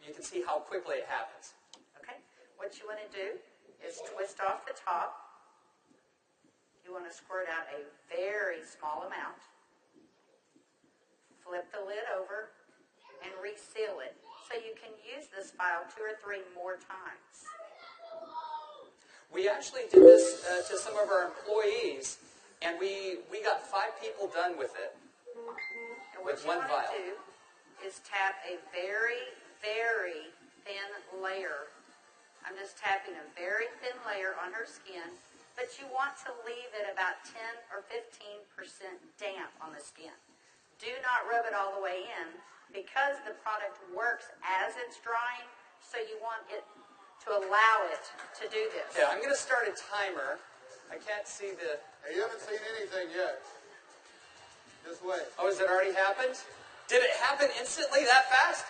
you can see how quickly it happens. Okay. What you want to do is twist off the top. You want to squirt out a very small amount. Flip the lid over and reseal it so you can use this file 2 or 3 more times. We actually did this to some of our employees, and we got 5 people done with it. And what you want to do is tap a very, very thin layer. I'm just tapping a very thin layer on her skin, but you want to leave it about 10 or 15% damp on the skin. Do not rub it all the way in because the product works as it's drying, so you want it to allow it to do this. Yeah, I'm going to start a timer. I can't see the... Hey, you haven't seen anything yet. Just wait. Oh, has it already happened? Did it happen instantly that fast?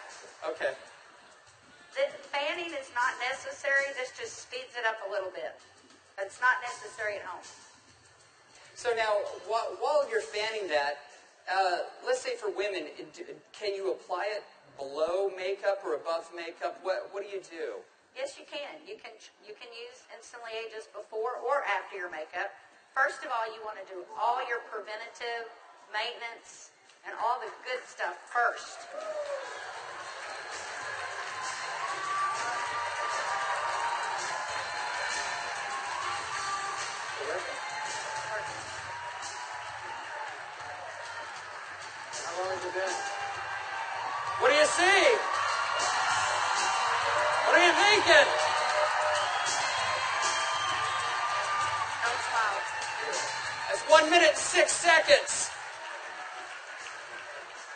Okay. The fanning is not necessary. This just speeds it up a little bit. It's not necessary at home. So now, while you're fanning that, let's say for women, can you apply it below makeup or above makeup? What do you do? Yes, you can. You can use Instantly Ageless before or after your makeup. First of all, you want to do all your preventative maintenance and all the good stuff first. How long has it been? What do you see? What are you thinking? Don't smile. That's 1 minute and 6 seconds.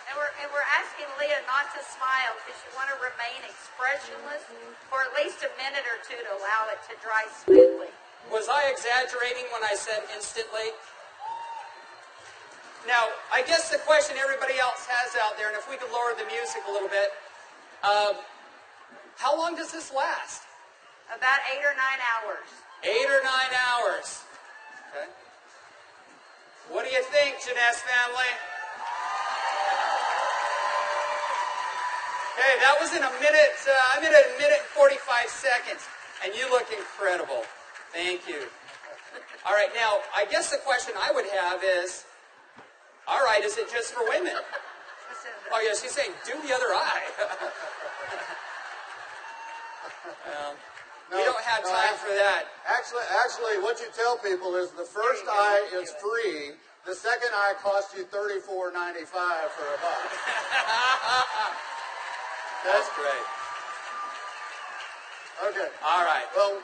And we're asking Leah not to smile because you want to remain expressionless for at least a minute or 2 to allow it to dry smoothly. Was I exaggerating when I said instantly? Now, I guess the question everybody else has out there, and if we could lower the music a little bit, how long does this last? About 8 or 9 hours. 8 or 9 hours. Okay. What do you think, Jeunesse family? Okay, that was in a minute. I'm at a minute and 45 seconds, and you look incredible. Thank you. All right, now, I guess the question I would have is, all right, is it just for women? Oh, yeah, she's saying, do the other eye. We don't have time for that. Actually, what you tell people is the first eye is free. The second eye costs you $34.95 for a buck. That's great. Okay. All right. Well,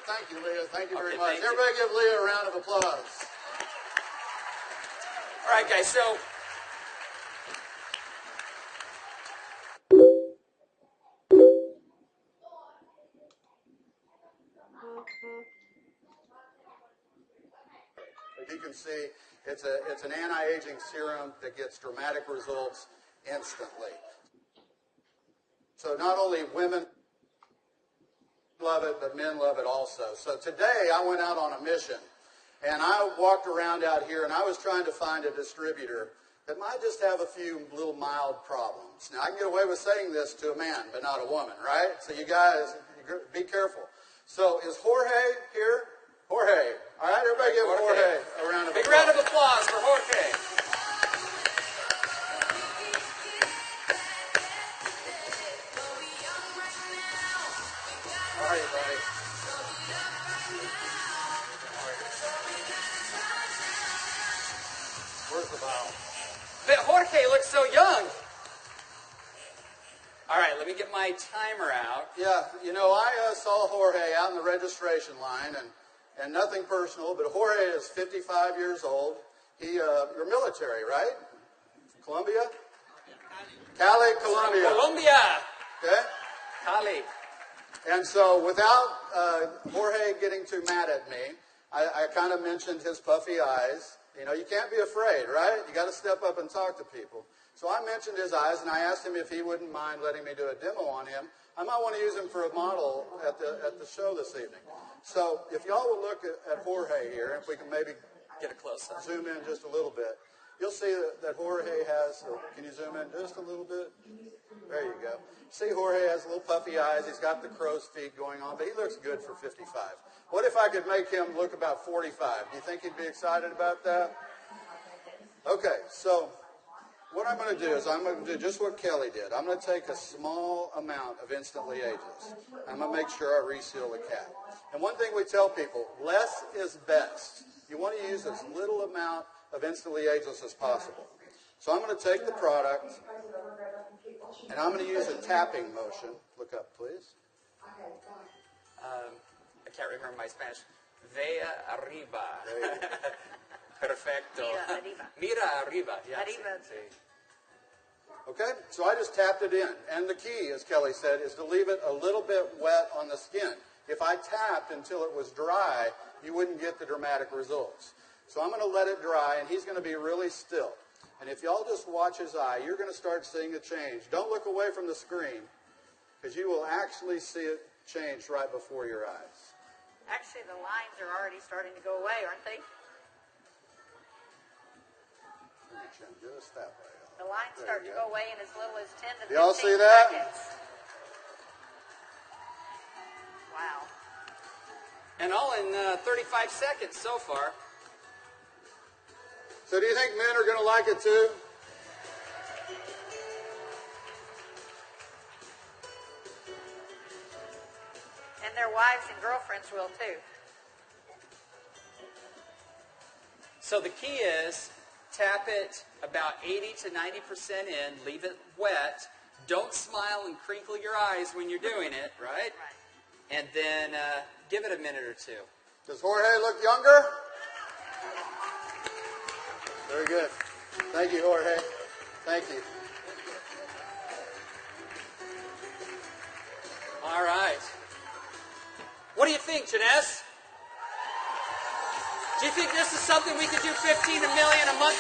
thank you, Leah. Thank you very much. Everybody give Leah a round of applause. All right, guys, so as you can see, it's an anti-aging serum that gets dramatic results instantly. So not only women love it, but men love it also. So today I went out on a mission, and I walked around out here, and I was trying to find a distributor that might just have a few little mild problems. Now, I can get away with saying this to a man, but not a woman, right? So you guys, be careful. So is Jorge here? Jorge. All right, everybody give Jorge a round of applause. big round of applause for Jorge. How are you, buddy? Where's the bottle? But Jorge looks so young. All right, let me get my timer out. Yeah, you know, I saw Jorge out in the registration line, and nothing personal, but Jorge is 55 years old. You're military, right? Colombia? Cali, Colombia. Colombia. Okay? Cali. And so without Jorge getting too mad at me, I kind of mentioned his puffy eyes. You know, you can't be afraid, right? You got to step up and talk to people. So I mentioned his eyes, and I asked him if he wouldn't mind letting me do a demo on him. I might want to use him for a model at the show this evening. So if y'all will look at Jorge here, if we can maybe get a close up, zoom in just a little bit. you'll see that Jorge has, can you zoom in just a little bit? There you go. See, Jorge has little puffy eyes. He's got the crow's feet going on, but he looks good for 55. What if I could make him look about 45? Do you think he'd be excited about that? Okay, so what I'm going to do is I'm going to do just what Kelly did. I'm going to take a small amount of Instantly Ageless. I'm going to make sure I reseal the cap. And one thing we tell people, less is best. You want to use as little amount of Instantly Ageless as possible. So I'm going to take the product, and I'm going to use a tapping motion. Look up, please. I can't remember my Spanish. Vea arriba. Perfecto. Mira arriba. Mira arriba. Yeah, Arriba. sí. Okay, so I just tapped it in. And the key, as Kelly said, is to leave it a little bit wet on the skin. If I tapped until it was dry, you wouldn't get the dramatic results. So I'm going to let it dry, and he's going to be really still. And if y'all just watch his eye, you're going to start seeing a change. Don't look away from the screen, because you will actually see it change right before your eyes. Actually, the lines are already starting to go away, aren't they? Just that way. The lines start to go away in as little as 10 to 15 Y'all see that? seconds. Wow. And all in 35 seconds so far. So do you think men are going to like it too? And their wives and girlfriends will too. So the key is tap it about 80 to 90% in, leave it wet. Don't smile and crinkle your eyes when you're doing it, right? Right. And then give it a minute or two. Does Jorge look younger? Very good. Thank you, Jorge. Thank you. All right. What do you think, Jeunesse? Do you think this is something we could do 15 million a month